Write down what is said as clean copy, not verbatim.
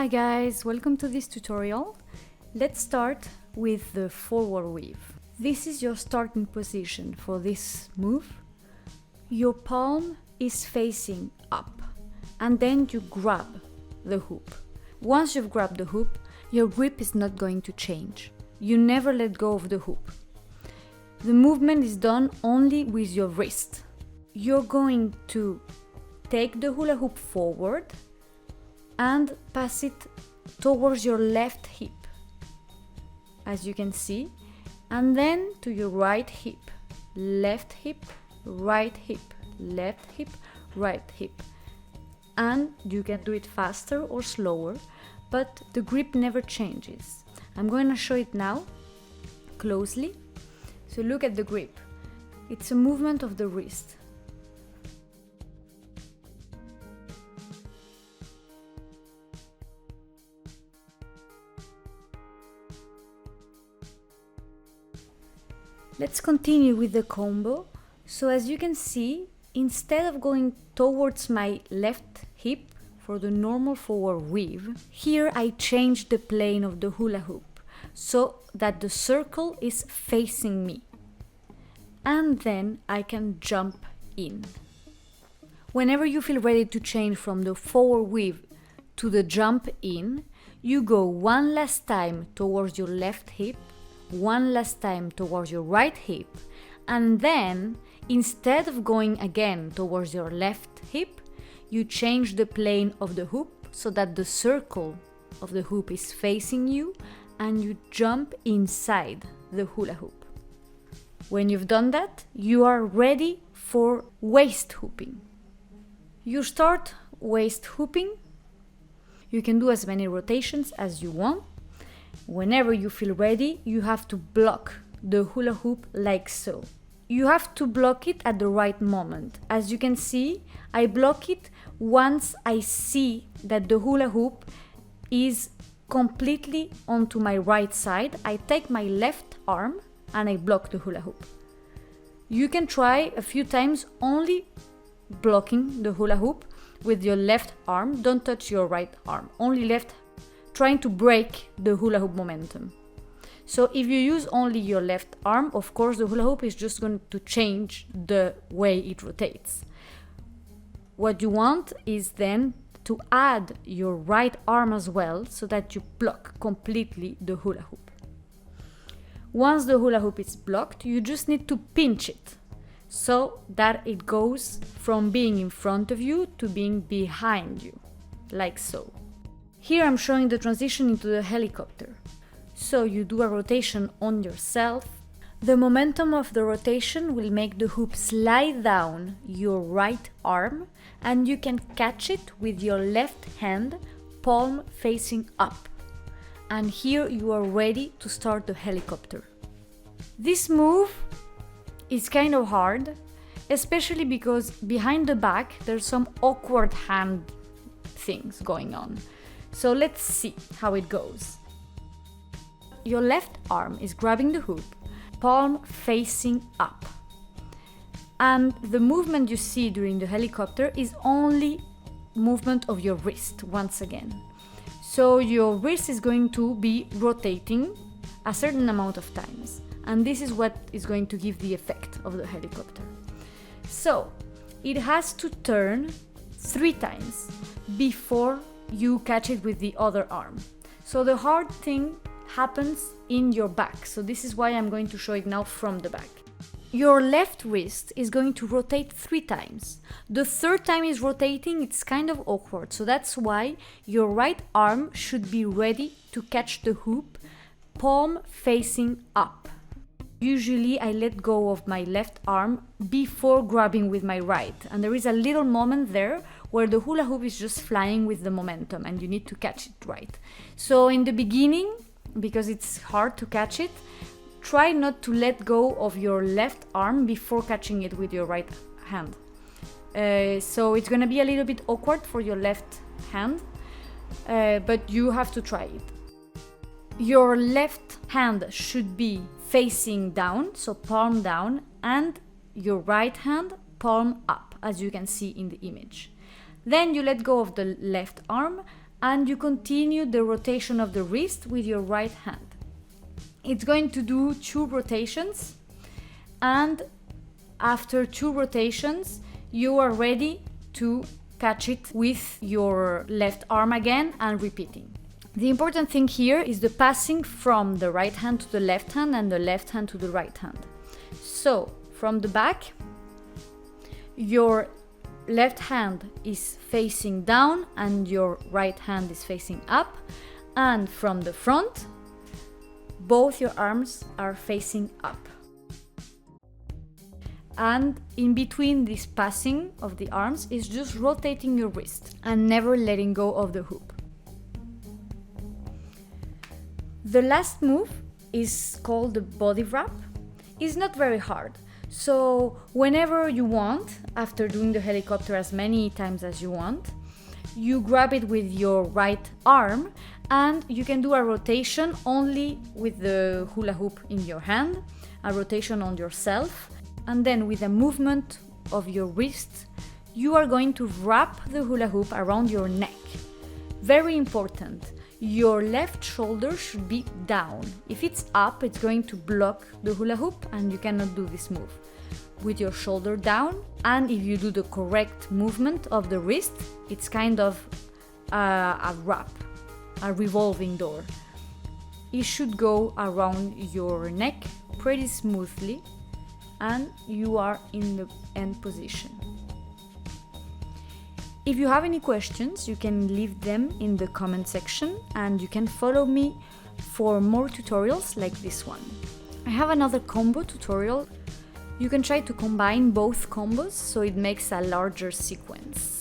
Hi guys, welcome to this tutorial. Let's start with the forward weave. This is your starting position for this move. Your palm is facing up and then you grab the hoop. Once you've grabbed the hoop, your grip is not going to change. You never let go of the hoop. The movement is done only with your wrist. You're going to take the hula hoop forward and pass it towards your left hip, as you can see, and then to your right hip, left hip, right hip, left hip, right hip. And you can do it faster or slower, but the grip never changes. I'm going to show it now closely. So look at the grip. It's a movement of the wrist. Let's continue with the combo. So as you can see, instead of going towards my left hip for the normal forward weave, here I changed the plane of the hula hoop so that the circle is facing me. And then I can jump in. Whenever you feel ready to change from the forward weave to the jump in, you go one last time towards your left hip, one last time towards your right hip, and then instead of going again towards your left hip, you change the plane of the hoop so that the circle of the hoop is facing you and you jump inside the hula hoop. When you've done that, you are ready for waist hooping. You start waist hooping. You can do as many rotations as you want. Whenever you feel ready, you have to block the hula hoop like so. You have to block it at the right moment. As you can see, I block it once I see that the hula hoop is completely onto my right side. I take my left arm and I block the hula hoop. You can try a few times only blocking the hula hoop with your left arm. Don't touch your right arm, only left, trying to break the hula hoop momentum. So if you use only your left arm, of course the hula hoop is just going to change the way it rotates. What you want is then to add your right arm as well so that you block completely the hula hoop. Once the hula hoop is blocked, you just need to pinch it so that it goes from being in front of you to being behind you, like so. Here I'm showing the transition into the helicopter. So you do a rotation on yourself. The momentum of the rotation will make the hoop slide down your right arm and you can catch it with your left hand, palm facing up. And here you are ready to start the helicopter. This move is kind of hard, especially because behind the back there's some awkward hand things going on. So let's see how it goes. Your left arm is grabbing the hoop, palm facing up. And the movement you see during the helicopter is only movement of your wrist once again. So your wrist is going to be rotating a certain amount of times. And this is what is going to give the effect of the helicopter. So it has to turn 3 times before you catch it with the other arm. So the hard thing happens in your back. So this is why I'm going to show it now from the back. Your left wrist is going to rotate 3 times. The third time is rotating, it's kind of awkward. So that's why your right arm should be ready to catch the hoop, palm facing up. Usually I let go of my left arm before grabbing with my right. And there is a little moment there where the hula hoop is just flying with the momentum and you need to catch it right. So in the beginning, because it's hard to catch it, try not to let go of your left arm before catching it with your right hand. So it's gonna be a little bit awkward for your left hand, but you have to try it. Your left hand should be facing down, so palm down, and your right hand palm up, as you can see in the image. Then you let go of the left arm and you continue the rotation of the wrist with your right hand. It's going to do 2 rotations, and after 2 rotations, you are ready to catch it with your left arm again and repeating. The important thing here is the passing from the right hand to the left hand and the left hand to the right hand. So, from the back, your left hand is facing down and your right hand is facing up, and from the front, both your arms are facing up. And in between this passing of the arms is just rotating your wrist and never letting go of the hoop. The last move is called the body wrap. It's not very hard. So whenever you want, after doing the helicopter as many times as you want, you grab it with your right arm and you can do a rotation only with the hula hoop in your hand, a rotation on yourself, and then with a movement of your wrist, you are going to wrap the hula hoop around your neck. Very important, your left shoulder should be down. If it's up, it's going to block the hula hoop and you cannot do this move. With your shoulder down, and if you do the correct movement of the wrist, it's kind of a wrap, a revolving door. It should go around your neck pretty smoothly and you are in the end position. If you have any questions, you can leave them in the comment section and you can follow me for more tutorials like this one. I have another combo tutorial. You can try to combine both combos so it makes a larger sequence.